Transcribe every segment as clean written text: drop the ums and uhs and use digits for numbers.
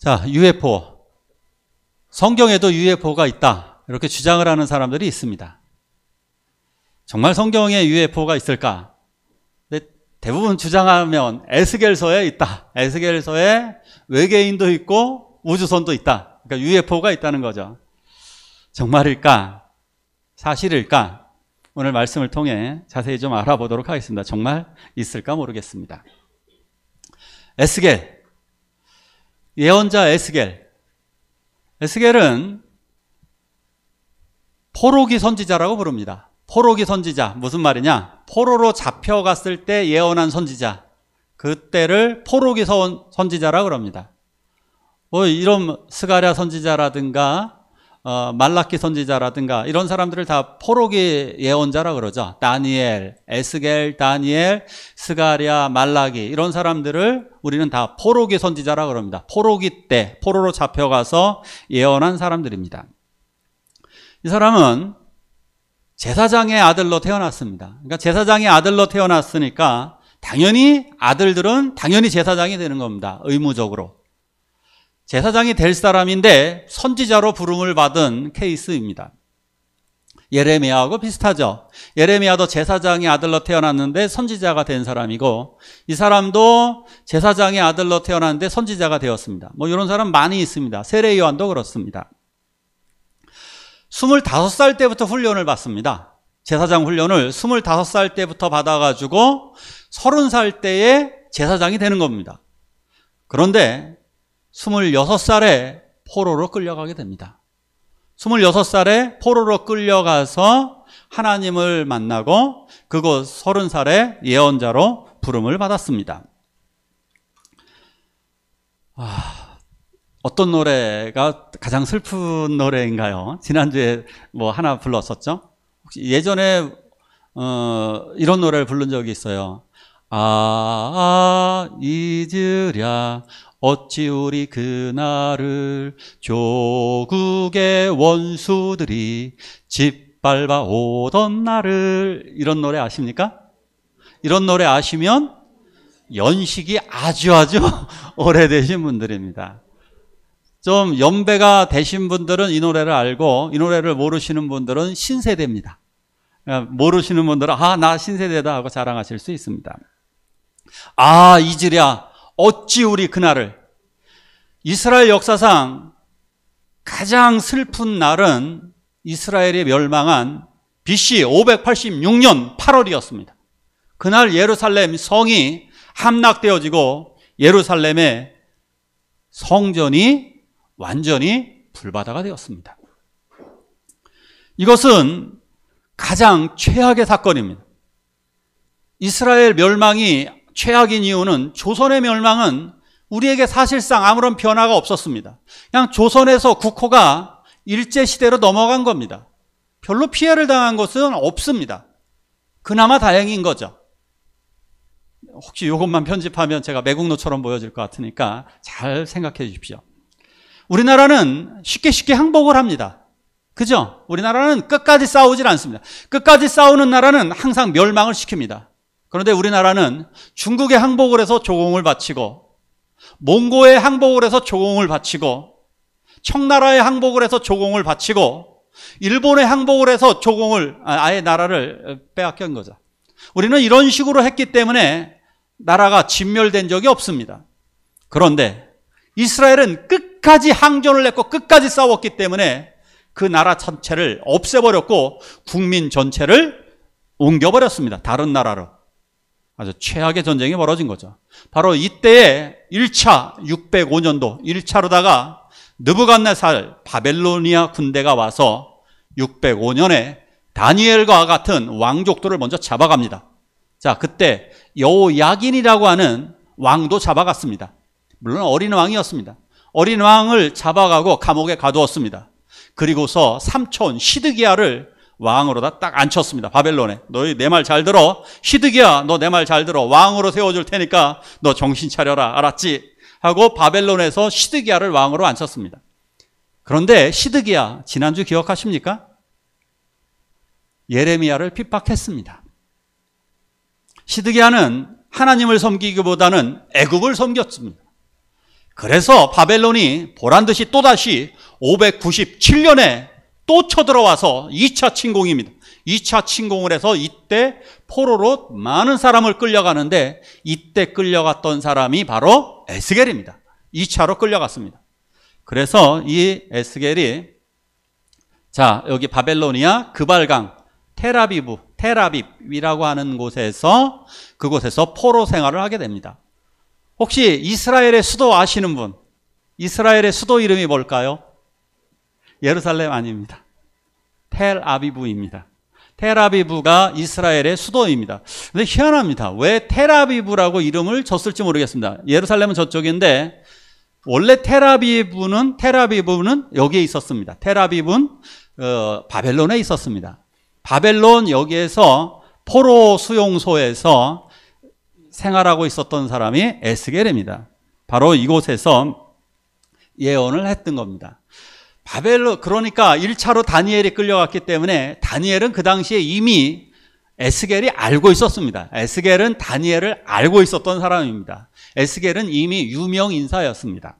자, UFO. 성경에도 UFO가 있다. 이렇게 주장을 하는 사람들이 있습니다. 정말 성경에 UFO가 있을까? 근데 대부분 주장하면 에스겔서에 있다. 에스겔서에 외계인도 있고 우주선도 있다. 그러니까 UFO가 있다는 거죠. 정말일까? 사실일까? 오늘 말씀을 통해 자세히 좀 알아보도록 하겠습니다. 정말 있을까 모르겠습니다. 에스겔. 예언자 에스겔. 에스겔은 포로기 선지자라고 부릅니다. 포로기 선지자. 무슨 말이냐? 포로로 잡혀갔을 때 예언한 선지자. 그때를 포로기 선지자라고 그럽니다. 뭐 이런 스가랴 선지자라든가 말라키 선지자라든가 이런 사람들을 다 포로기 예언자라고 그러죠. 다니엘, 에스겔, 다니엘, 스가랴, 말라기 이런 사람들을 우리는 다 포로기 선지자라고 그럽니다. 포로기 때 포로로 잡혀가서 예언한 사람들입니다. 이 사람은 제사장의 아들로 태어났습니다. 그러니까 제사장의 아들로 태어났으니까 당연히 아들들은 당연히 제사장이 되는 겁니다. 의무적으로. 제사장이 될 사람인데 선지자로 부름을 받은 케이스입니다. 예레미야하고 비슷하죠. 예레미야도 제사장의 아들로 태어났는데 선지자가 된 사람이고 이 사람도 제사장의 아들로 태어났는데 선지자가 되었습니다. 뭐 이런 사람 많이 있습니다. 세례 요한도 그렇습니다. 25살 때부터 훈련을 받습니다. 제사장 훈련을 25살 때부터 받아가지고 30살 때에 제사장이 되는 겁니다. 그런데 26살에 포로로 끌려가게 됩니다. 26살에 포로로 끌려가서 하나님을 만나고 그곳 30살에 예언자로 부름을 받았습니다. 어떤 노래가 가장 슬픈 노래인가요? 지난주에 뭐 하나 불렀었죠? 혹시 예전에 이런 노래를 부른 적이 있어요. 잊으랴 어찌 우리 그날을 조국의 원수들이 짓밟아 오던 날을. 이런 노래 아십니까? 이런 노래 아시면 연식이 아주 오래되신 분들입니다. 좀 연배가 되신 분들은 이 노래를 알고 이 노래를 모르시는 분들은 신세대입니다. 모르시는 분들은 나 신세대다 하고 자랑하실 수 있습니다. 잊으랴 어찌 우리 그날을. 이스라엘 역사상 가장 슬픈 날은 이스라엘이 멸망한 BC 586년 8월이었습니다. 그날 예루살렘 성이 함락되어지고 예루살렘의 성전이 완전히 불바다가 되었습니다. 이것은 가장 최악의 사건입니다. 이스라엘 멸망이 최악인 이유는 조선의 멸망은 우리에게 사실상 아무런 변화가 없었습니다. 그냥 조선에서 국호가 일제시대로 넘어간 겁니다. 별로 피해를 당한 것은 없습니다. 그나마 다행인 거죠. 혹시 이것만 편집하면 제가 매국노처럼 보여질 것 같으니까 잘 생각해 주십시오. 우리나라는 쉽게 항복을 합니다. 그죠? 우리나라는 끝까지 싸우질 않습니다. 끝까지 싸우는 나라는 항상 멸망을 시킵니다. 그런데 우리나라는 중국에 항복을 해서 조공을 바치고 몽고에 항복을 해서 조공을 바치고 청나라에 항복을 해서 조공을 바치고 일본에 항복을 해서 조공을 아예 나라를 빼앗긴 거죠. 우리는 이런 식으로 했기 때문에 나라가 진멸된 적이 없습니다. 그런데 이스라엘은 끝까지 항전을 했고 끝까지 싸웠기 때문에 그 나라 전체를 없애버렸고 국민 전체를 옮겨버렸습니다. 다른 나라로. 아주 최악의 전쟁이 벌어진 거죠. 바로 이때에 1차 605년도 1차로다가 느부갓네살 바벨로니아 군대가 와서 605년에 다니엘과 같은 왕족들을 먼저 잡아갑니다. 자, 그때 여호야긴이라고 하는 왕도 잡아갔습니다. 물론 어린 왕이었습니다. 어린 왕을 잡아가고 감옥에 가두었습니다. 그리고서 삼촌 시드기야를 왕으로다 딱 앉혔습니다. 바벨론에. 너희 내 말 잘 들어. 시드기야, 너 내 말 잘 들어. 왕으로 세워줄 테니까 너 정신 차려라. 알았지? 하고 바벨론에서 시드기야를 왕으로 앉혔습니다. 그런데 시드기야, 지난주 기억하십니까? 예레미야를 핍박했습니다. 시드기야는 하나님을 섬기기보다는 애국을 섬겼습니다. 그래서 바벨론이 보란듯이 또다시 597년에 또 쳐들어와서 2차 침공입니다. 2차 침공을 해서 이때 포로로 많은 사람을 끌려가는데, 이때 끌려갔던 사람이 바로 에스겔입니다. 2차로 끌려갔습니다. 그래서 이 에스겔이, 자, 여기 바벨로니아 그발강 테라비브이라고 하는 곳에서, 그곳에서 포로 생활을 하게 됩니다. 혹시 이스라엘의 수도 아시는 분? 이스라엘의 수도 이름이 뭘까요? 예루살렘 아닙니다. 텔아비브입니다. 텔아비브가 이스라엘의 수도입니다. 근데 희한합니다. 왜 텔아비브라고 이름을 줬을지 모르겠습니다. 예루살렘은 저쪽인데 원래 텔아비브는 여기에 있었습니다. 텔아비브는 바벨론에 있었습니다. 바벨론 여기에서 포로 수용소에서 생활하고 있었던 사람이 에스겔입니다. 바로 이곳에서 예언을 했던 겁니다. 그러니까 1차로 다니엘이 끌려갔기 때문에 다니엘은 그 당시에 이미 에스겔이 알고 있었습니다. 에스겔은 다니엘을 알고 있었던 사람입니다. 에스겔은 이미 유명 인사였습니다.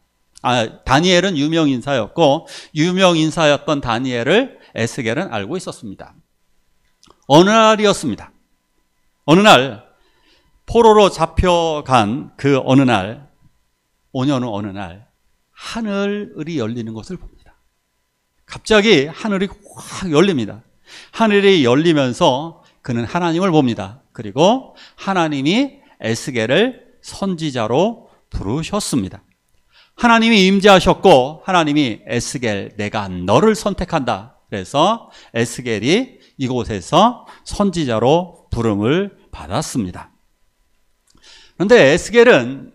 다니엘은 유명 인사였고, 유명 인사였던 다니엘을 에스겔은 알고 있었습니다. 어느 날이었습니다. 어느 날 포로로 잡혀간 그 어느 날, 5년 후 어느 날 하늘이 열리는 것을 봅니다. 갑자기 하늘이 확 열립니다. 하늘이 열리면서 그는 하나님을 봅니다. 그리고 하나님이 에스겔을 선지자로 부르셨습니다. 하나님이 임재하셨고, 하나님이 에스겔, 내가 너를 선택한다. 그래서 에스겔이 이곳에서 선지자로 부름을 받았습니다. 그런데 에스겔은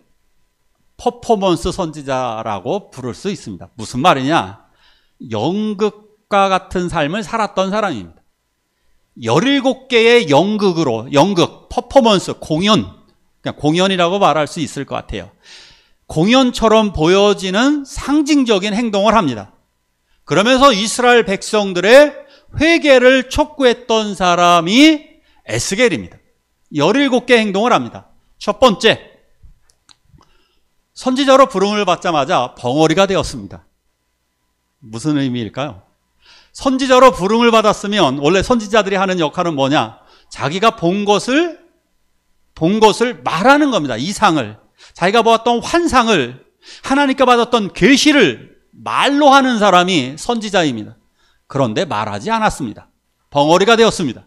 퍼포먼스 선지자라고 부를 수 있습니다. 무슨 말이냐? 연극과 같은 삶을 살았던 사람입니다. 17개의 연극, 퍼포먼스, 공연, 그냥 공연이라고 말할 수 있을 것 같아요. 공연처럼 보여지는 상징적인 행동을 합니다. 그러면서 이스라엘 백성들의 회개를 촉구했던 사람이 에스겔입니다. 17개 행동을 합니다. 첫 번째, 선지자로 부름을 받자마자 벙어리가 되었습니다. 무슨 의미일까요? 선지자로 부름을 받았으면 원래 선지자들이 하는 역할은 뭐냐? 자기가 본 것을 말하는 겁니다. 이상을, 자기가 보았던 환상을, 하나님께 받았던 계시를 말로 하는 사람이 선지자입니다. 그런데 말하지 않았습니다. 벙어리가 되었습니다.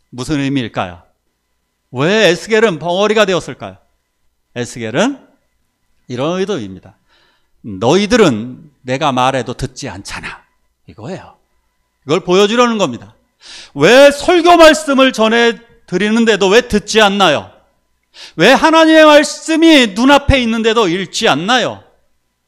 무슨 의미일까요? 왜 에스겔은 벙어리가 되었을까요? 에스겔은 이런 의도입니다. 너희들은 내가 말해도 듣지 않잖아. 이거예요. 이걸 보여주려는 겁니다. 왜 설교 말씀을 전해드리는데도 왜 듣지 않나요? 왜 하나님의 말씀이 눈앞에 있는데도 읽지 않나요?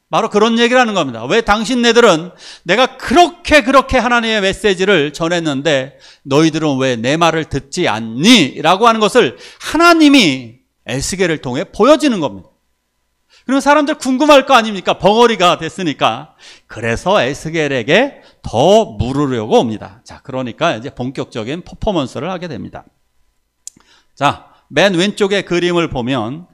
바로 그런 얘기를 하는 겁니다. 왜 당신네들은 내가 그렇게 하나님의 메시지를 전했는데 너희들은 왜 내 말을 듣지 않니? 라고 하는 것을 하나님이 에스겔을 통해 보여지는 겁니다. 그러면 사람들 궁금할 거 아닙니까? 벙어리가 됐으니까. 그래서 에스겔에게 더 물으려고 옵니다. 자, 그러니까 이제 본격적인 퍼포먼스를 하게 됩니다. 자, 맨 왼쪽의 그림을 보면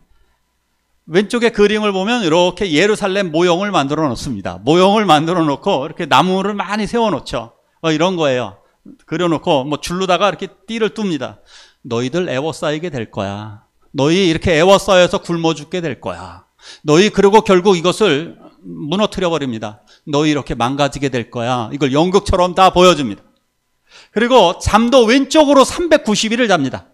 이렇게 예루살렘 모형을 만들어 놓습니다. 모형을 만들어 놓고 이렇게 나무를 많이 세워 놓죠. 이런 거예요. 그려놓고 뭐 줄로다가 이렇게 띠를 둡니다. 너희들 애워싸이게 될 거야. 너희 이렇게 애워싸여서 굶어 죽게 될 거야. 너희 그리고 결국 이것을 무너뜨려 버립니다. 너희 이렇게 망가지게 될 거야. 이걸 연극처럼 다 보여줍니다. 그리고 잠도 왼쪽으로 390일을 잡니다.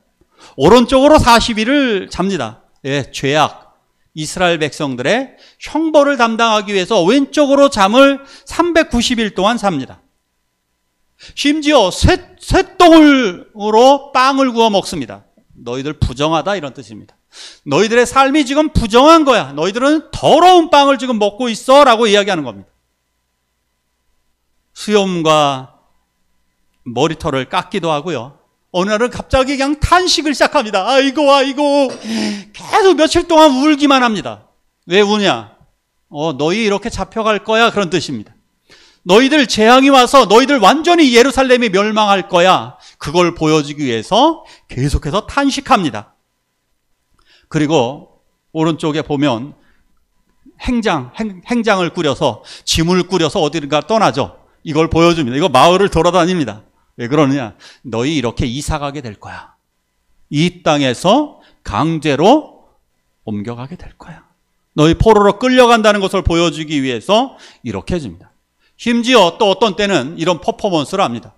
오른쪽으로 40일을 잡니다. 예, 죄악, 이스라엘 백성들의 형벌을 담당하기 위해서 왼쪽으로 잠을 390일 동안 삽니다. 심지어 쇠똥으로 빵을 구워 먹습니다. 너희들 부정하다, 이런 뜻입니다. 너희들의 삶이 지금 부정한 거야. 너희들은 더러운 빵을 지금 먹고 있어 라고 이야기하는 겁니다. 수염과 머리털을 깎기도 하고요. 어느 날은 갑자기 그냥 탄식을 시작합니다. 아이고 계속 며칠 동안 울기만 합니다. 왜 우냐? 너희 이렇게 잡혀갈 거야, 그런 뜻입니다. 너희들 재앙이 와서 너희들 완전히 예루살렘이 멸망할 거야. 그걸 보여주기 위해서 계속해서 탄식합니다. 그리고 오른쪽에 보면 행장을 꾸려서 짐을 꾸려서 어디론가 떠나죠. 이걸 보여줍니다. 이거 마을을 돌아다닙니다. 왜 그러느냐? 너희 이렇게 이사가게 될 거야. 이 땅에서 강제로 옮겨가게 될 거야. 너희 포로로 끌려간다는 것을 보여주기 위해서 이렇게 해줍니다. 심지어 또 어떤 때는 이런 퍼포먼스를 합니다.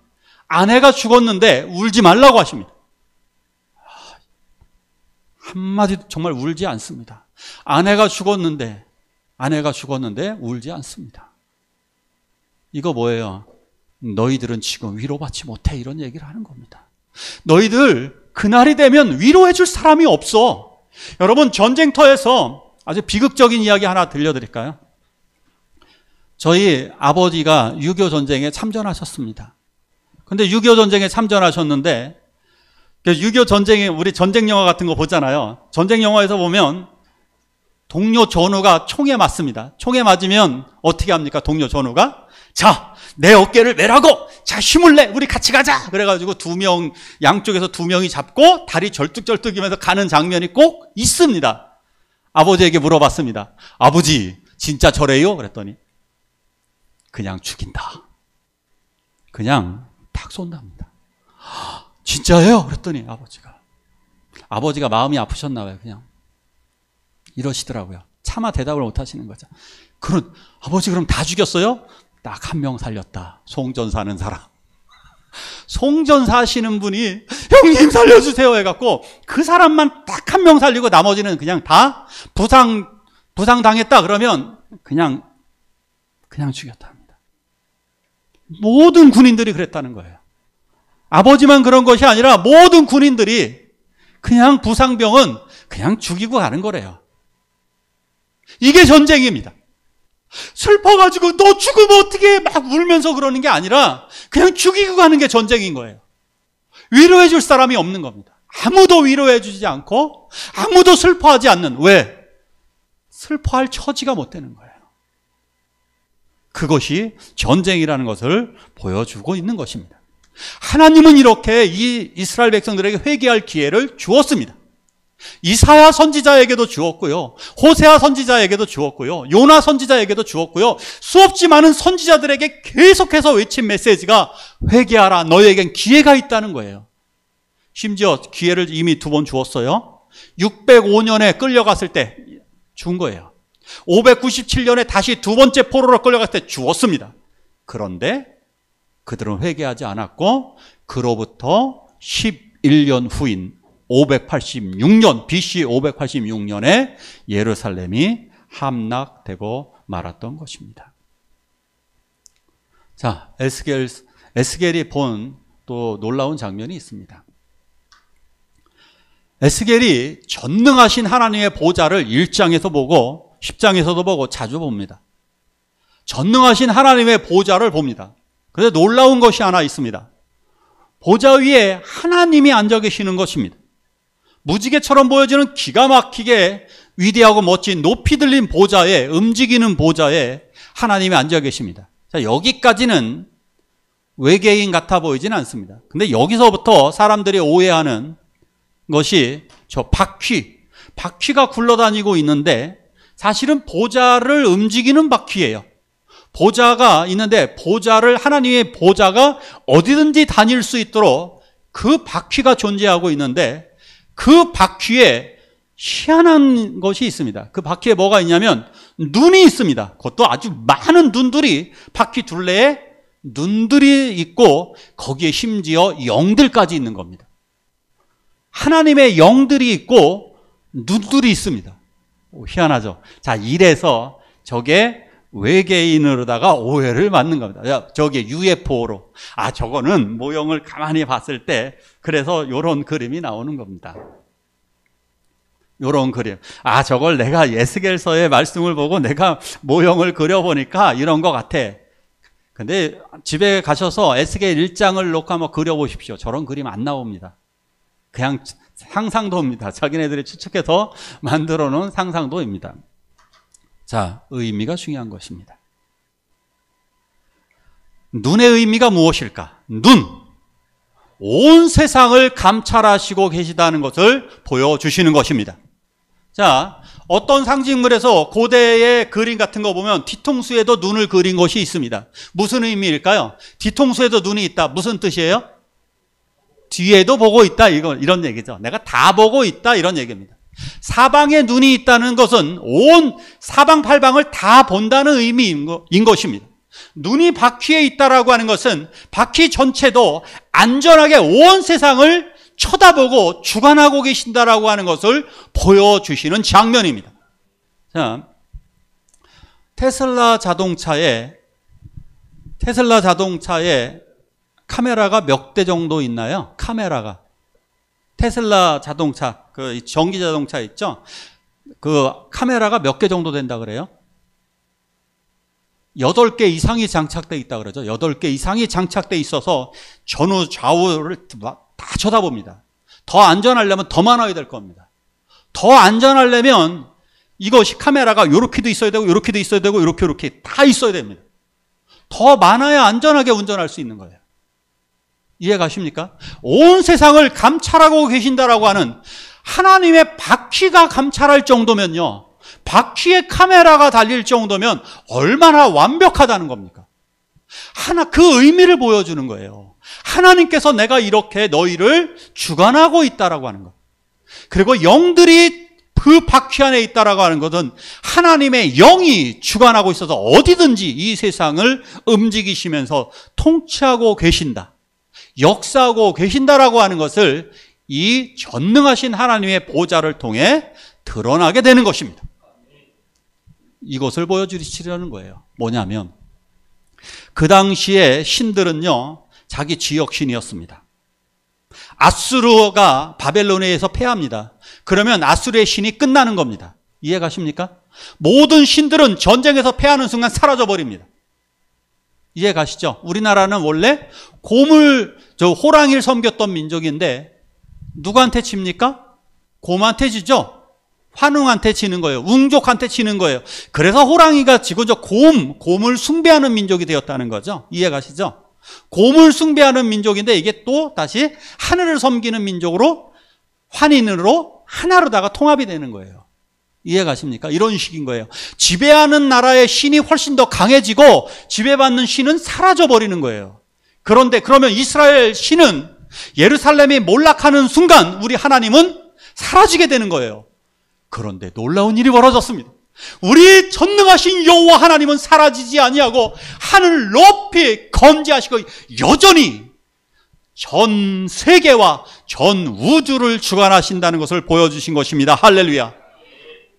아내가 죽었는데 울지 말라고 하십니다. 한마디도 정말 울지 않습니다. 아내가 죽었는데 울지 않습니다. 이거 뭐예요? 너희들은 지금 위로받지 못해, 이런 얘기를 하는 겁니다. 너희들 그날이 되면 위로해 줄 사람이 없어. 여러분, 전쟁터에서 아주 비극적인 이야기 하나 들려드릴까요? 저희 아버지가 6.25 전쟁에 참전하셨습니다. 근데 6.25 전쟁에 참전하셨는데 6.25 전쟁에 우리 전쟁 영화 같은 거 보잖아요. 전쟁 영화에서 보면 동료 전우가 총에 맞습니다. 총에 맞으면 어떻게 합니까? 동료 전우가 자, 내 어깨를 매라고, 자, 힘을 내, 우리 같이 가자. 그래가지고 양쪽에서 두 명이 잡고 다리 절뚝절뚝이면서 가는 장면이 꼭 있습니다. 아버지에게 물어봤습니다. 아버지, 진짜 저래요? 그랬더니 그냥 죽인다. 그냥 탁 쏜답니다. 진짜예요? 그랬더니 아버지가 마음이 아프셨나 봐요. 그냥 이러시더라고요. 차마 대답을 못 하시는 거죠. 아버지 그럼 다 죽였어요? 딱 한 명 살렸다. 송전 사는 사람. 송전 사시는 분이 형님 살려주세요 해갖고 그 사람만 딱 한 명 살리고 나머지는 그냥 다 부상 당했다 그러면 그냥 죽였다 합니다. 모든 군인들이 그랬다는 거예요. 아버지만 그런 것이 아니라 모든 군인들이 그냥 부상병은 그냥 죽이고 가는 거래요. 이게 전쟁입니다. 슬퍼가지고 너 죽으면 어떻게 막 울면서 그러는 게 아니라 그냥 죽이고 가는 게 전쟁인 거예요. 위로해 줄 사람이 없는 겁니다. 아무도 위로해 주지 않고 아무도 슬퍼하지 않는. 왜? 슬퍼할 처지가 못 되는 거예요. 그것이 전쟁이라는 것을 보여주고 있는 것입니다. 하나님은 이렇게 이 이스라엘 백성들에게 회개할 기회를 주었습니다. 이사야 선지자에게도 주었고요, 호세아 선지자에게도 주었고요, 요나 선지자에게도 주었고요, 수없이 많은 선지자들에게 계속해서 외친 메시지가 회개하라, 너희에겐 기회가 있다는 거예요. 심지어 기회를 이미 2번 주었어요. 605년에 끌려갔을 때 준 거예요. 597년에 다시 2번째 포로로 끌려갔을 때 주었습니다. 그런데 그들은 회개하지 않았고 그로부터 11년 후인 586년 BC 586년에 예루살렘이 함락되고 말았던 것입니다. 자, 에스겔이 본 또 놀라운 장면이 있습니다. 에스겔이 전능하신 하나님의 보좌를 1장에서 보고 10장에서도 보고 자주 봅니다. 전능하신 하나님의 보좌를 봅니다. 그런데 놀라운 것이 하나 있습니다. 보좌 위에 하나님이 앉아 계시는 것입니다. 무지개처럼 보여지는 기가 막히게 위대하고 멋진 높이 들린 보좌에, 움직이는 보좌에 하나님이 앉아 계십니다. 자, 여기까지는 외계인 같아 보이지는 않습니다. 근데 여기서부터 사람들이 오해하는 것이 저 바퀴가 굴러다니고 있는데 사실은 보좌를 움직이는 바퀴예요. 보좌가 있는데 하나님의 보좌가 어디든지 다닐 수 있도록 그 바퀴가 존재하고 있는데 그 바퀴에 희한한 것이 있습니다. 그 바퀴에 뭐가 있냐면 눈이 있습니다. 그것도 아주 많은 눈들이, 바퀴 둘레에 눈들이 있고 거기에 심지어 영들까지 있는 겁니다. 하나님의 영들이 있고 눈들이 있습니다. 희한하죠. 자, 이래서 저게 외계인으로다가 오해를 받는 겁니다. 저게 UFO로. 저거는 모형을 가만히 봤을 때 그래서 요런 그림이 나오는 겁니다. 요런 그림. 저걸 내가 에스겔서의 말씀을 보고 내가 모형을 그려보니까 이런 것 같아. 근데 집에 가셔서 에스겔 1장을 놓고 한번 그려보십시오. 저런 그림 안 나옵니다. 그냥 상상도입니다. 자기네들이 추측해서 만들어 놓은 상상도입니다. 자, 의미가 중요한 것입니다. 눈의 의미가 무엇일까? 눈. 온 세상을 감찰하시고 계시다는 것을 보여주시는 것입니다. 자, 어떤 상징물에서 고대의 그림 같은 거 보면 뒤통수에도 눈을 그린 것이 있습니다. 무슨 의미일까요? 뒤통수에도 눈이 있다. 무슨 뜻이에요? 뒤에도 보고 있다. 이런 얘기죠. 내가 다 보고 있다. 이런 얘기입니다. 사방에 눈이 있다는 것은 온 사방팔방을 다 본다는 의미인 것입니다. 눈이 바퀴에 있다라고 하는 것은 바퀴 전체도 안전하게 온 세상을 쳐다보고 주관하고 계신다라고 하는 것을 보여주시는 장면입니다. 자, 테슬라 자동차에 카메라가 몇 대 정도 있나요? 카메라가. 테슬라 자동차, 그 전기 자동차 있죠? 그 카메라가 몇 개 정도 된다 그래요? 8개 이상이 장착되어 있다 그러죠. 8개 이상이 장착되어 있어서 전후 좌우를 다 쳐다봅니다. 더 안전하려면 더 많아야 될 겁니다. 더 안전하려면 이것이 카메라가 이렇게도 있어야 되고 이렇게도 있어야 되고 이렇게 다 있어야 됩니다. 더 많아야 안전하게 운전할 수 있는 거예요. 이해 가십니까? 온 세상을 감찰하고 계신다라고 하는 하나님의 바퀴가 감찰할 정도면요, 바퀴에 카메라가 달릴 정도면 얼마나 완벽하다는 겁니까? 그 의미를 보여주는 거예요. 하나님께서 내가 이렇게 너희를 주관하고 있다라고 하는 것. 그리고 영들이 그 바퀴 안에 있다라고 하는 것은 하나님의 영이 주관하고 있어서 어디든지 이 세상을 움직이시면서 통치하고 계신다, 역사하고 계신다라고 하는 것을 이 전능하신 하나님의 보좌를 통해 드러나게 되는 것입니다. 이것을 보여주시려는 거예요. 뭐냐면 그 당시에 신들은요, 자기 지역 신이었습니다. 아수르가 바벨론에 의해서 패합니다. 그러면 아수르의 신이 끝나는 겁니다. 이해 가십니까? 모든 신들은 전쟁에서 패하는 순간 사라져 버립니다. 이해 가시죠? 우리나라는 원래 호랑이를 섬겼던 민족인데 누구한테 칩니까? 곰한테 지죠? 환웅한테 치는 거예요. 웅족한테 치는 거예요. 그래서 호랑이가 지고 곰을 숭배하는 민족이 되었다는 거죠. 이해 가시죠? 곰을 숭배하는 민족인데 이게 또 다시 하늘을 섬기는 민족으로, 환인으로 하나로다가 통합이 되는 거예요. 이해 가십니까? 이런 식인 거예요. 지배하는 나라의 신이 훨씬 더 강해지고 지배받는 신은 사라져 버리는 거예요. 그런데 그러면 이스라엘 신은 예루살렘이 몰락하는 순간 우리 하나님은 사라지게 되는 거예요. 그런데 놀라운 일이 벌어졌습니다. 우리 전능하신 여호와 하나님은 사라지지 아니하고 하늘 높이 건재하시고 여전히 전 세계와 전 우주를 주관하신다는 것을 보여주신 것입니다. 할렐루야.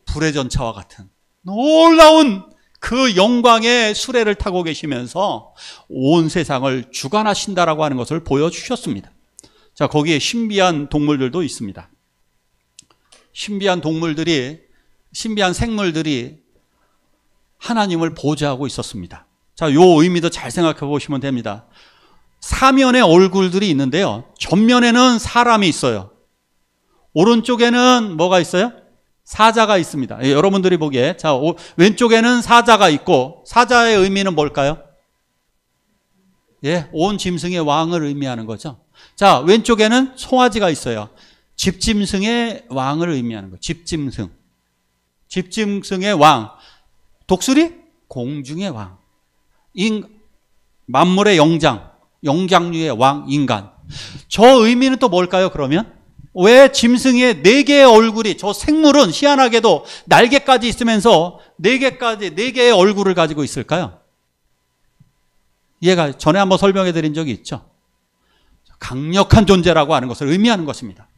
불의 전차와 같은 놀라운 그 영광의 수레를 타고 계시면서 온 세상을 주관하신다라고 하는 것을 보여주셨습니다. 자, 거기에 신비한 동물들도 있습니다. 신비한 생물들이 하나님을 보좌하고 있었습니다. 자, 요 의미도 잘 생각해 보시면 됩니다. 사면의 얼굴들이 있는데요, 전면에는 사람이 있어요. 오른쪽에는 뭐가 있어요? 사자가 있습니다. 여러분들이 보기에, 자, 왼쪽에는 사자가 있고, 사자의 의미는 뭘까요? 예, 온 짐승의 왕을 의미하는 거죠. 자, 왼쪽에는 송아지가 있어요. 집짐승의 왕을 의미하는 거예요. 집짐승의 왕. 독수리? 공중의 왕. 만물의 영장류의 왕, 인간. 저 의미는 또 뭘까요, 그러면? 왜 짐승의 4개의 얼굴이, 저 생물은 희한하게도 날개까지 있으면서 4개의 얼굴을 가지고 있을까요? 얘가 전에 한번 설명해 드린 적이 있죠. 강력한 존재라고 하는 것을 의미하는 것입니다.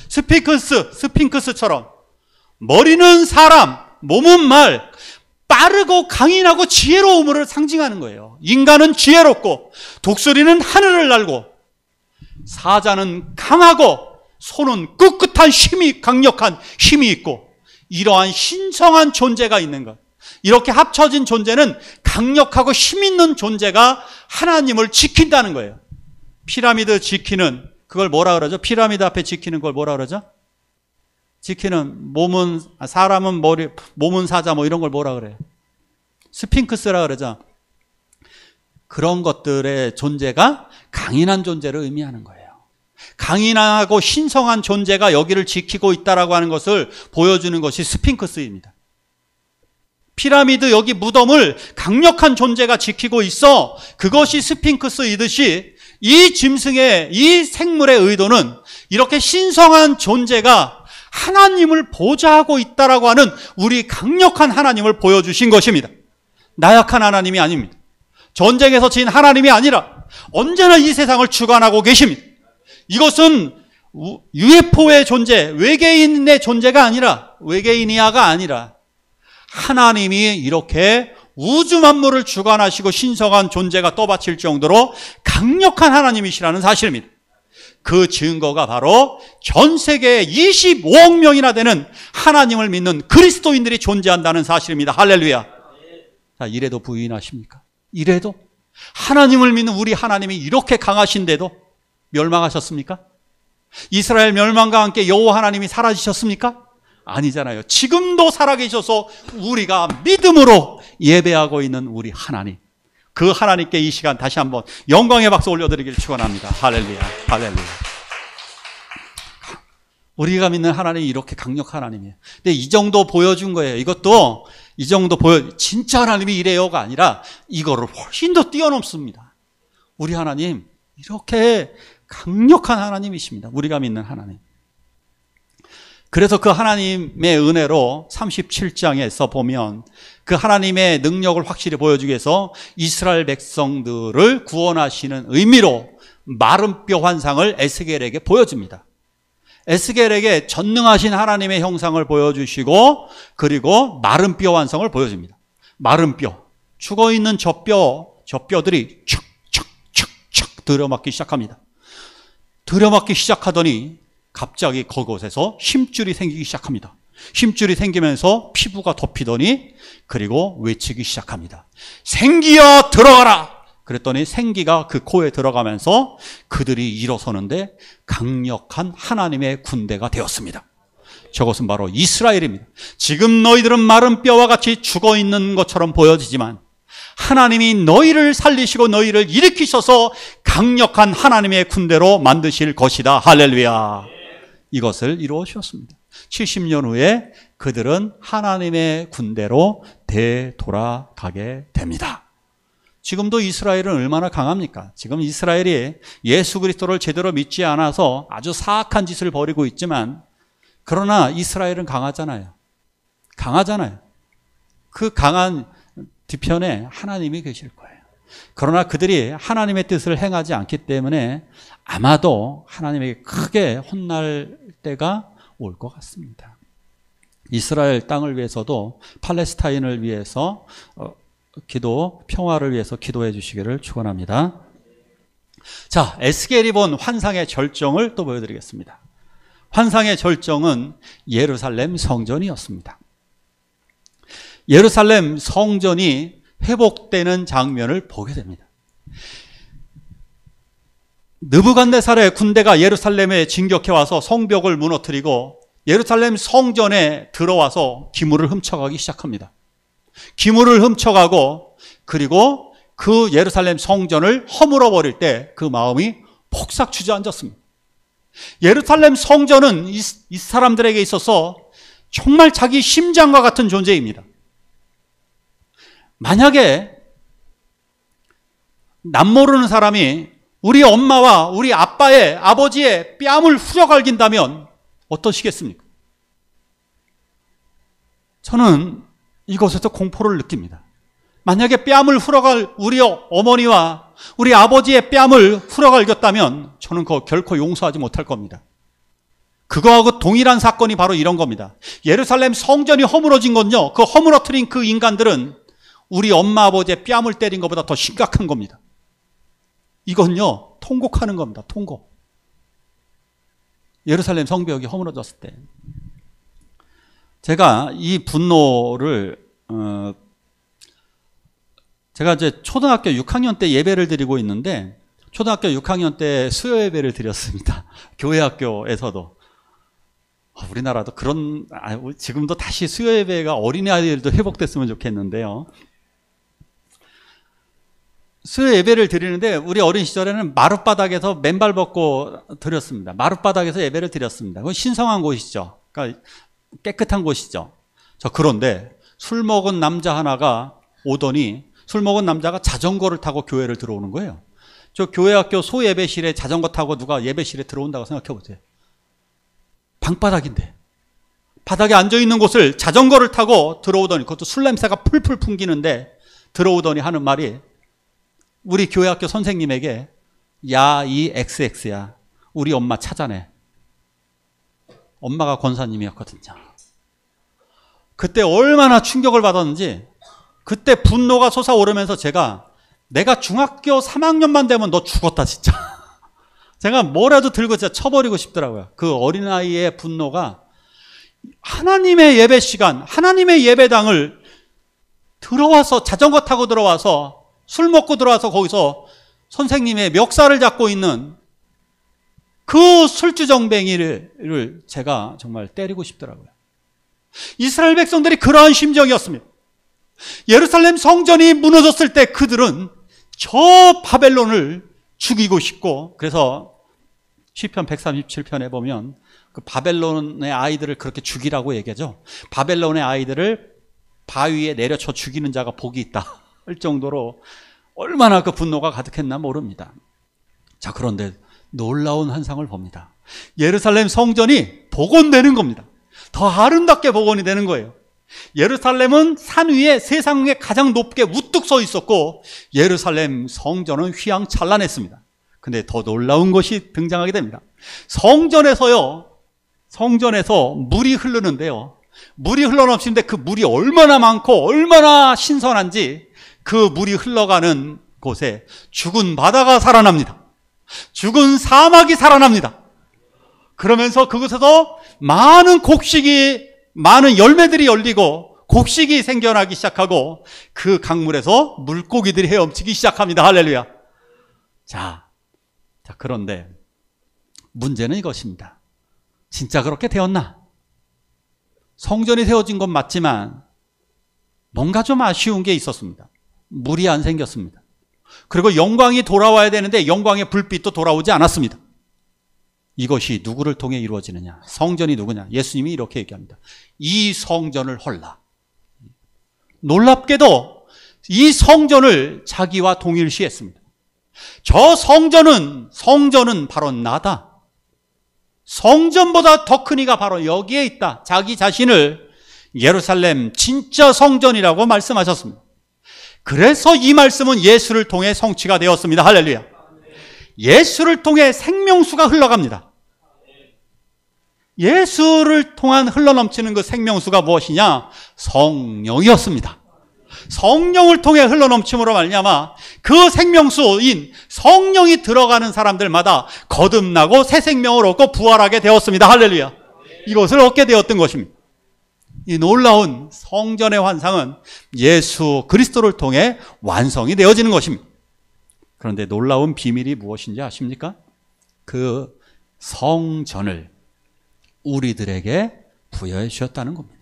스핑크스처럼 머리는 사람, 몸은 말, 빠르고 강인하고 지혜로움을 상징하는 거예요. 인간은 지혜롭고, 독수리는 하늘을 날고, 사자는 강하고, 손은 꿋꿋한 강력한 힘이 있고, 이러한 신성한 존재가 있는 것. 이렇게 합쳐진 존재는 강력하고 힘 있는 존재가 하나님을 지킨다는 거예요. 피라미드 지키는, 그걸 뭐라 그러죠? 피라미드 앞에 지키는 걸 뭐라 그러죠? 지키는, 사람은 머리, 몸은 사자, 뭐 이런 걸 뭐라 그래요? 스핑크스라 그러죠. 그런 것들의 존재가 강인한 존재를 의미하는 거예요. 강인하고 신성한 존재가 여기를 지키고 있다라고 하는 것을 보여주는 것이 스핑크스입니다. 피라미드 여기 무덤을 강력한 존재가 지키고 있어. 그것이 스핑크스이듯이 이 짐승의, 이 생물의 의도는 이렇게 신성한 존재가 하나님을 보좌하고 있다라고 하는 우리 강력한 하나님을 보여주신 것입니다. 나약한 하나님이 아닙니다. 전쟁에서 진 하나님이 아니라 언제나 이 세상을 주관하고 계십니다. 이것은 UFO의 존재, 외계인의 존재가 아니라, 외계인이야가 아니라 하나님이 이렇게 우주 만물을 주관하시고 신성한 존재가 떠받칠 정도로 강력한 하나님이시라는 사실입니다. 그 증거가 바로 전 세계에 25억 명이나 되는 하나님을 믿는 그리스도인들이 존재한다는 사실입니다. 할렐루야. 자, 이래도 부인하십니까? 이래도? 하나님을 믿는 우리 하나님이 이렇게 강하신데도 멸망하셨습니까? 이스라엘 멸망과 함께 여호와 하나님이 사라지셨습니까? 아니잖아요. 지금도 살아계셔서 우리가 믿음으로 예배하고 있는 우리 하나님, 그 하나님께 이 시간 다시 한번 영광의 박수 올려드리기를 축원합니다. 할렐루야, 할렐루야. 우리가 믿는 하나님이 이렇게 강력한 하나님이에요. 근데 이 정도 보여준 거예요. 이것도 이 정도 진짜 하나님이 이래요가 아니라 이거를 훨씬 더 뛰어넘습니다. 우리 하나님 이렇게 강력한 하나님이십니다. 우리가 믿는 하나님. 그래서 그 하나님의 은혜로 37장에서 보면 그 하나님의 능력을 확실히 보여주기 위해서 이스라엘 백성들을 구원하시는 의미로 마른 뼈 환상을 에스겔에게 보여줍니다. 에스겔에게 전능하신 하나님의 형상을 보여주시고 그리고 마른 뼈 환상을 보여줍니다. 마른 뼈, 죽어있는 저 뼈들이 촥촥촥촥 들여맞기 시작합니다. 들여맞기 시작하더니 갑자기 그곳에서 힘줄이 생기기 시작합니다. 힘줄이 생기면서 피부가 덮이더니 그리고 외치기 시작합니다. 생기여 들어가라! 그랬더니 생기가 그 코에 들어가면서 그들이 일어서는데 강력한 하나님의 군대가 되었습니다. 저것은 바로 이스라엘입니다. 지금 너희들은 마른 뼈와 같이 죽어있는 것처럼 보여지지만 하나님이 너희를 살리시고 너희를 일으키셔서 강력한 하나님의 군대로 만드실 것이다. 할렐루야. 이것을 이루어 주셨습니다. 70년 후에 그들은 하나님의 군대로 되돌아가게 됩니다. 지금도 이스라엘은 얼마나 강합니까? 지금 이스라엘이 예수 그리스도를 제대로 믿지 않아서 아주 사악한 짓을 벌이고 있지만 그러나 이스라엘은 강하잖아요. 강하잖아요. 그 강한 뒤편에 하나님이 계실 거예요. 그러나 그들이 하나님의 뜻을 행하지 않기 때문에 아마도 하나님에게 크게 혼날 때가 올 것 같습니다. 이스라엘 땅을 위해서도 팔레스타인을 위해서 평화를 위해서 기도해 주시기를 축원합니다. 자, 에스겔이 본 환상의 절정을 또 보여드리겠습니다. 환상의 절정은 예루살렘 성전이었습니다. 예루살렘 성전이 회복되는 장면을 보게 됩니다. 느부갓네살의 군대가 예루살렘에 진격해 와서 성벽을 무너뜨리고 예루살렘 성전에 들어와서 기물을 훔쳐가기 시작합니다. 기물을 훔쳐가고 그리고 그 예루살렘 성전을 허물어 버릴 때 그 마음이 폭삭 주저앉았습니다. 예루살렘 성전은 이 사람들에게 있어서 정말 자기 심장과 같은 존재입니다. 만약에 남모르는 사람이 우리 엄마와 우리 아빠의 아버지의 뺨을 후려갈긴다면 어떠시겠습니까? 저는 이것에서 공포를 느낍니다. 만약에 뺨을 후려갈 우리 어머니와 우리 아버지의 뺨을 후려갈겼다면 저는 그거 결코 용서하지 못할 겁니다. 그거하고 동일한 사건이 바로 이런 겁니다. 예루살렘 성전이 허물어진 건요, 그 허물어뜨린 그 인간들은 우리 엄마 아버지의 뺨을 때린 것보다 더 심각한 겁니다. 이건요 통곡하는 겁니다. 통곡. 예루살렘 성벽이 허물어졌을 때 제가 이 분노를 제가 이제 초등학교 6학년 때 예배를 드리고 있는데 초등학교 6학년 때 수요 예배를 드렸습니다. 교회 학교에서도. 우리나라도 지금도 다시 수요 예배가 어린아이들도 회복됐으면 좋겠는데요. 수요 예배를 드리는데 우리 어린 시절에는 마룻바닥에서 맨발 벗고 드렸습니다. 마룻바닥에서 예배를 드렸습니다. 그건 신성한 곳이죠. 그러니까 깨끗한 곳이죠. 그런데 술 먹은 남자 하나가 오더니 술 먹은 남자가 자전거를 타고 교회를 들어오는 거예요. 저 교회학교 소예배실에 자전거 타고 누가 예배실에 들어온다고 생각해 보세요. 방바닥인데 바닥에 앉아있는 곳을 자전거를 타고 들어오더니, 그것도 술 냄새가 풀풀 풍기는데 들어오더니 하는 말이, 우리 교회학교 선생님에게 야, 이 XX야, 우리 엄마 찾아내. 엄마가 권사님이었거든요. 그때 얼마나 충격을 받았는지, 그때 분노가 솟아오르면서 내가 중학교 3학년만 되면 너 죽었다 진짜. 제가 뭐라도 들고 진짜 쳐버리고 싶더라고요. 그 어린아이의 분노가, 하나님의 예배 시간, 하나님의 예배당을 들어와서 자전거 타고 들어와서 술 먹고 들어와서 거기서 선생님의 멱살을 잡고 있는 그 술주정뱅이를 제가 정말 때리고 싶더라고요. 이스라엘 백성들이 그러한 심정이었습니다. 예루살렘 성전이 무너졌을 때 그들은 저 바벨론을 죽이고 싶고, 그래서 시편 137편에 보면 그 바벨론의 아이들을 그렇게 죽이라고 얘기하죠. 바벨론의 아이들을 바위에 내려쳐 죽이는 자가 복이 있다 할 정도로 얼마나 그 분노가 가득했나 모릅니다. 자, 그런데 놀라운 환상을 봅니다. 예루살렘 성전이 복원되는 겁니다. 더 아름답게 복원이 되는 거예요. 예루살렘은 산 위에 세상에 가장 높게 우뚝 서 있었고, 예루살렘 성전은 휘황찬란했습니다. 근데 더 놀라운 것이 등장하게 됩니다. 성전에서 물이 흐르는데요, 물이 흘러넘치는데 그 물이 얼마나 많고 얼마나 신선한지, 그 물이 흘러가는 곳에 죽은 바다가 살아납니다. 죽은 사막이 살아납니다. 그러면서 그곳에서 많은 열매들이 열리고 곡식이 생겨나기 시작하고, 그 강물에서 물고기들이 헤엄치기 시작합니다. 할렐루야. 자, 그런데 문제는 이것입니다. 진짜 그렇게 되었나? 성전이 세워진 건 맞지만 뭔가 좀 아쉬운 게 있었습니다. 물이 안 생겼습니다. 그리고 영광이 돌아와야 되는데 영광의 불빛도 돌아오지 않았습니다. 이것이 누구를 통해 이루어지느냐? 성전이 누구냐? 예수님이 이렇게 얘기합니다. 이 성전을 헐라. 놀랍게도 이 성전을 자기와 동일시했습니다. 저 성전은 바로 나다. 성전보다 더 큰 이가 바로 여기에 있다. 자기 자신을 예루살렘 진짜 성전이라고 말씀하셨습니다. 그래서 이 말씀은 예수를 통해 성취가 되었습니다. 할렐루야. 예수를 통해 생명수가 흘러갑니다. 예수를 통한 흘러넘치는 그 생명수가 무엇이냐? 성령이었습니다. 성령을 통해 흘러넘침으로 말미암아 그 생명수인 성령이 들어가는 사람들마다 거듭나고 새 생명을 얻고 부활하게 되었습니다. 할렐루야. 이것을 얻게 되었던 것입니다. 이 놀라운 성전의 환상은 예수 그리스도를 통해 완성이 되어지는 것입니다. 그런데 놀라운 비밀이 무엇인지 아십니까? 그 성전을 우리들에게 부여해 주셨다는 겁니다.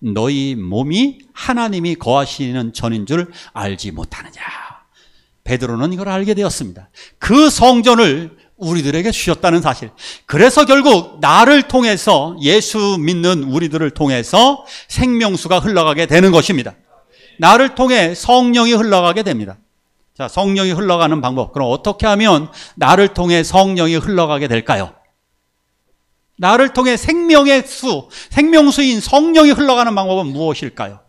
너희 몸이 하나님이 거하시는 전인 줄 알지 못하느냐. 베드로는 이걸 알게 되었습니다. 그 성전을 우리들에게 주셨다는 사실. 그래서 결국 나를 통해서, 예수 믿는 우리들을 통해서 생명수가 흘러가게 되는 것입니다. 나를 통해 성령이 흘러가게 됩니다. 자, 성령이 흘러가는 방법. 그럼 어떻게 하면 나를 통해 성령이 흘러가게 될까요? 나를 통해 생명의 수, 생명수인 성령이 흘러가는 방법은 무엇일까요?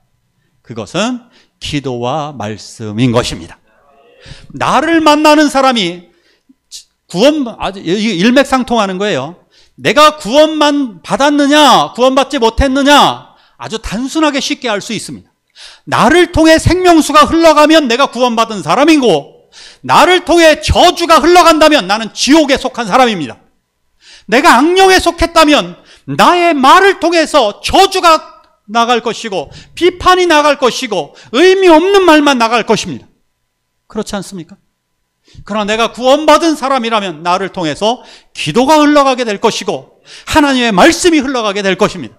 그것은 기도와 말씀인 것입니다. 나를 만나는 사람이 아주 일맥상통하는 거예요. 내가 구원만 받았느냐, 구원받지 못했느냐, 아주 단순하게 쉽게 알 수 있습니다. 나를 통해 생명수가 흘러가면 내가 구원받은 사람이고, 나를 통해 저주가 흘러간다면 나는 지옥에 속한 사람입니다. 내가 악령에 속했다면 나의 말을 통해서 저주가 나갈 것이고, 비판이 나갈 것이고, 의미 없는 말만 나갈 것입니다. 그렇지 않습니까? 그러나 내가 구원받은 사람이라면 나를 통해서 기도가 흘러가게 될 것이고, 하나님의 말씀이 흘러가게 될 것입니다.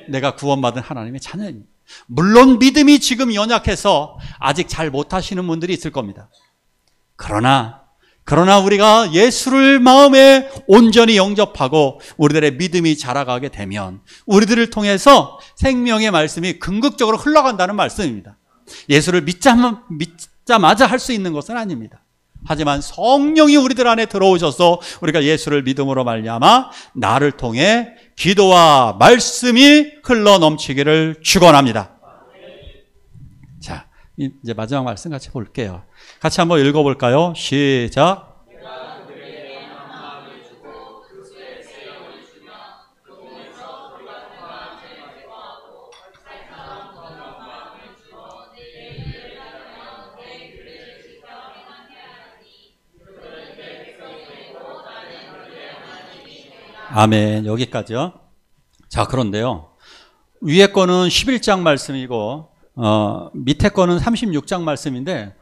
내가 구원받은 하나님의 자녀입니다. 물론 믿음이 지금 연약해서 아직 잘 못하시는 분들이 있을 겁니다. 그러나 우리가 예수를 마음에 온전히 영접하고 우리들의 믿음이 자라가게 되면 우리들을 통해서 생명의 말씀이 궁극적으로 흘러간다는 말씀입니다. 예수를 믿자마자 할 수 있는 것은 아닙니다. 하지만 성령이 우리들 안에 들어오셔서 우리가 예수를 믿음으로 말미암아 나를 통해 기도와 말씀이 흘러 넘치기를 축원합니다. 자, 이제 마지막 말씀 같이 볼게요. 같이 한번 읽어볼까요? 시작. 아멘. 여기까지요. 자, 그런데요. 위에 거는 11장 말씀이고 밑에 거는 36장 말씀인데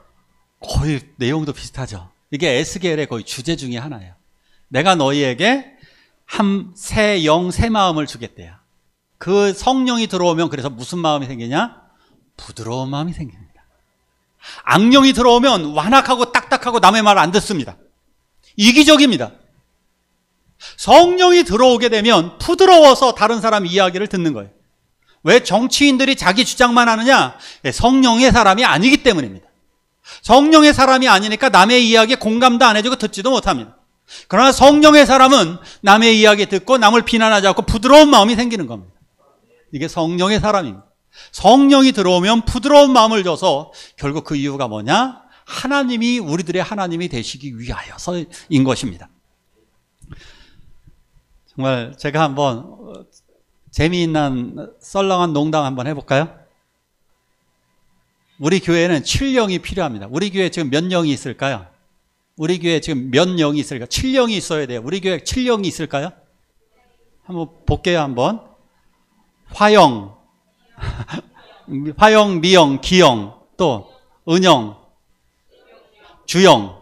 거의 내용도 비슷하죠. 이게 에스겔의 거의 주제 중에 하나예요. 내가 너희에게 새 영, 새 마음을 주겠대요. 그 성령이 들어오면 그래서 무슨 마음이 생기냐? 부드러운 마음이 생깁니다. 악령이 들어오면 완악하고 딱딱하고 남의 말 안 듣습니다. 이기적입니다. 성령이 들어오게 되면 부드러워서 다른 사람 이야기를 듣는 거예요. 왜 정치인들이 자기 주장만 하느냐? 성령의 사람이 아니기 때문입니다. 성령의 사람이 아니니까 남의 이야기에 공감도 안 해주고 듣지도 못합니다. 그러나 성령의 사람은 남의 이야기 듣고 남을 비난하지 않고 부드러운 마음이 생기는 겁니다. 이게 성령의 사람입니다. 성령이 들어오면 부드러운 마음을 줘서 결국 그 이유가 뭐냐? 하나님이 우리들의 하나님이 되시기 위하여서인 것입니다. 정말 제가 한번 재미있는 썰렁한 농담 한번 해볼까요? 우리 교회는 7영이 필요합니다. 우리 교회에 지금 몇 영이 있을까요? 우리 교회에 지금 몇 영이 있을까요? 7영이 있어야 돼요. 우리 교회에 7영이 있을까요? 한번 볼게요. 한번. 화영, 미영, 기영, 또 은영, 주영.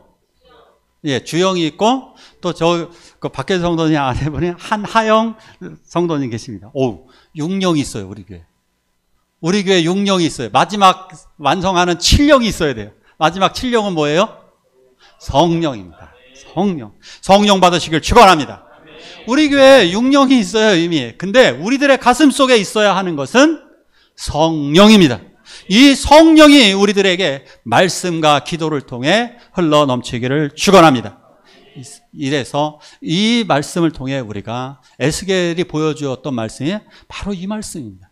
예, 주영이 있고 또 그 밖에 성도님 안에 보니 한하영 성도님 계십니다. 오, 6영이 있어요, 우리 교회. 우리 교회 6영이 있어요. 마지막 완성하는 7영이 있어야 돼요. 마지막 7영은 뭐예요? 성령입니다. 성령 받으시길 축원합니다. 우리 교회에 6영이 있어요, 이미. 근데 우리들의 가슴 속에 있어야 하는 것은 성령입니다. 이 성령이 우리들에게 말씀과 기도를 통해 흘러 넘치기를 축원합니다. 이래서 이 말씀을 통해 우리가 에스겔이 보여주었던 말씀이 바로 이 말씀입니다.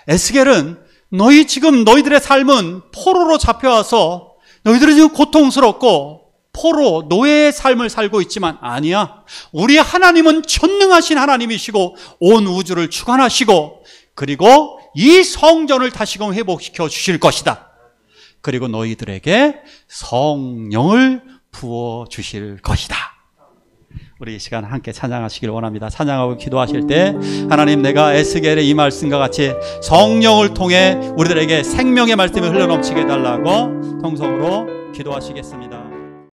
에스겔은 너희들의 삶은 포로로 잡혀와서 너희들은 지금 고통스럽고 포로 노예의 삶을 살고 있지만 아니야. 우리 하나님은 전능하신 하나님이시고 온 우주를 주관하시고 그리고 이 성전을 다시금 회복시켜 주실 것이다. 그리고 너희들에게 성령을 부어 주실 것이다. 우리 이 시간 함께 찬양하시길 원합니다. 찬양하고 기도하실 때 하나님, 내가 에스겔의 이 말씀과 같이 성령을 통해 우리들에게 생명의 말씀이 흘러넘치게 해달라고 통성으로 기도하시겠습니다.